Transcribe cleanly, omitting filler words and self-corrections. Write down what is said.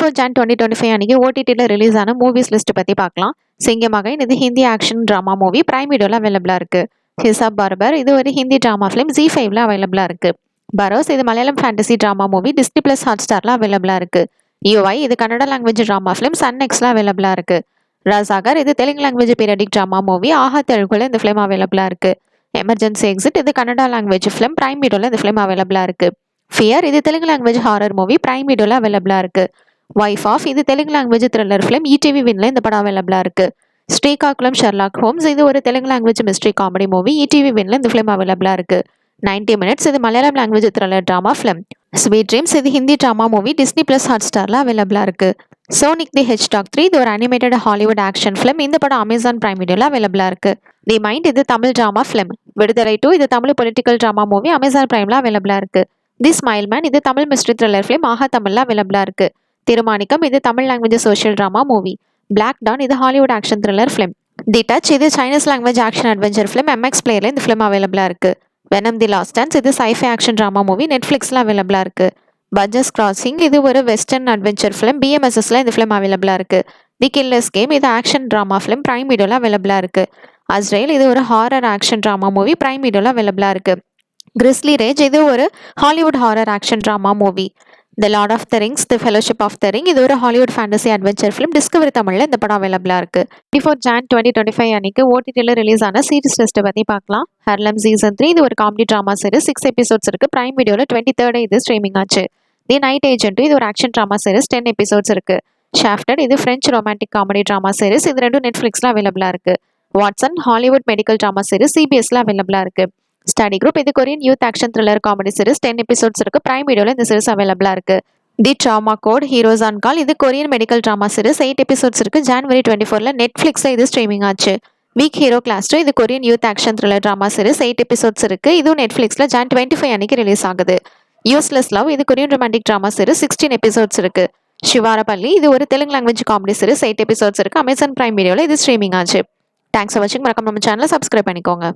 Before John 2025 அன்னைக்கு ஓடிடியில் release ஆன மூவிஸ் லிஸ்ட் பற்றி பார்க்கலாம். சிங்கமகன் இது Hindi action drama movie prime வீடியோவில் அவைலபிளாக இருக்குது. ஹிசாப் பார்பர் இது ஒரு ஹிந்தி ட்ராமா ஃபிலிம் ZEE5ல அவைலபிளாக இருக்குது. பரோஸ் இது Malayalam fantasy drama movie Disney+ Hotstarல அவைலபிளாக இருக்குது. UI இது Kannada language drama film Sun Nextல அவைலபிளாக இருக்குது. ரசாகர் இது Telugu language periodic drama movie Aha தெலுங்குல இந்த ஃபிலிம் அவைலபிளாக இருக்குது. எமர்ஜென்சி எக்ஸிட் இது கன்னடா லாங்குவேஜ் ஃபிலிம் பிரைம் வீடியோவில் இந்த ஃபிலிம் அவைலபிளாக இருக்குது. ஃபியர் இது Telugu language horror movie prime வீடியோவில் அவைலபிளாக இருக்குது. வைஃப் ஆஃப் இது Telugu language thriller film ETV வின்ல இந்த படம் அவைலபிளாக இருக்குது. ஸ்ரீகாக்குளம் ஷெர்லாக் ஹோம்ஸ் இது ஒரு Telugu language mystery comedy movie ETV வின்ல இந்த ஃபிலிம் அவைலபிளாக இருக்குது. 90 மினிட்ஸ் இது Malayalam language thriller drama film. Sweet dreams இது ஹிந்தி ட்ராமா மூவி Disney+ Hotstarல அவைலபிளாக இருக்குது. சோனிக் தி ஹெட்ஜ்டாக் 3 இது ஒரு அனிமேட்டட் ஹாலிவுட் ஆக்ஷன் ஃபிலிம். இந்த படம் அமேசான் பிரைம் வீடியோவில் அவைலபிளாக இருக்குது. தி மைண்ட் இது தமிழ் ட்ராமா ஃபிலிம். விடுதலை 2 இது Tamil political drama movie Amazon பிரைமில் அவைலபிளாக இருக்குது. தி ஸ்மைல் மேன் இது Tamil mystery thriller film Aha தமிழில் அவைலபிளாக இருக்குது. திருமாணிக்கம் இது Tamil language social drama movie. Black don இது Hollywood action thriller film. The touch இது Chinese language action adventure film MX பிளேயரில் இந்த ஃபிலிம் அவைலபிளாக இருக்குது. வெனம் தி லாஸ்ட் டான்ஸ் இது sci-fi ஆக்ஷன் ட்ராமா மூவி நெட்ஃப்ளிக்ஸில் அவைலபிளாக இருக்குது. பட்ஜஸ் கிராசிங் இது ஒரு வெஸ்டர்ன் அட்வென்ச்சர் ஃபிலிம் BMSSல இந்த ஃபிலிம் அவைலபிளாக இருக்குது. தி கில்லர்ஸ் கேம் இது ஆக்ஷன் ட்ராமா ஃபிலிம் பிரைம் வீடியோவில் அவைலபிளாக இருக்குது. அஸ்ரேல் இது ஒரு horror action drama movie prime வீடியோவில் அவைலபிளாக இருக்குது. கிறிஸ்லி ரேஜ் இது ஒரு Hollywood horror action drama movie. The lord of the rings the fellowship of the ring இது ஒரு Hollywood fantasy adventure film Discovery தமிழில் இந்த படம் அவைலபிளாக இருக்குது. பிஃபோர் ஜான் 2025 அன்னைக்கு ஓடிடியில் ரிலீஸ் ஆன சீரிஸ் லிஸ்ட்டை பற்றி பார்க்கலாம். ஹர்லம் சீசன் 3 இது ஒரு காமெடி ட்ராமா சீரிஸ் 6 எபிசோட்ஸ் இருக்குது. பிரைம் வீடியோவில் 23rd இது ஸ்ட்ரீமிங் ஆச்சு. தி நைட் ஏஜென்ட் இது ஒரு ஆக்ஷன் ட்ராமா சீரிஸ் 10 எபிசோட்ஸ் இருக்குது. ஷாஃப்டட் இது French romantic comedy drama series இது ரெண்டும் நெட்ஃப்ளிக்ஸில் அவைலபிளாக இருக்குது. Watson Hollywood medical drama series CBSல அவைலபிளாக இருக்குது. ஸ்டடி குரூப் இது Korean youth action thriller comedy series 10 episodes இருக்குது. பிரைம் வீடியோவில் இந்த சீரிஸ் அவைலபிளாக இருக்குது. The trauma code heroes on call இது Korean medical drama series 8 episodes இருக்குது. January 24ல நெட்ஃப்ளிக்ஸில் இது ஸ்ட்ரீமிங் ஆச்சு. வீக் ஹீரோ கிளாஸ் 2 இது Korean youth action thriller drama series 8 episodes இருக்குது. இதுவும் நெட்ஃப்ளிக்ஸில் Jan 25 அன்னைக்கு ரிலீஸ் ஆகுது. யூஸ்லெஸ் லவ் இது Korean romantic drama series 16 episodes இருக்குது. சிவாரப்பள்ளி இது ஒரு Telugu language comedy series 8 episodes இருக்குது. அமேசான் பிரைம் வீடியோவில் இது ஸ்ட்ரீமிங் ஆச்சு. தேங்க்ஸ் ஃபார் வாட்சிங். மறக்காம நம்ம சேனலை சப்ஸ்கிரைப் பண்ணிக்கோங்க.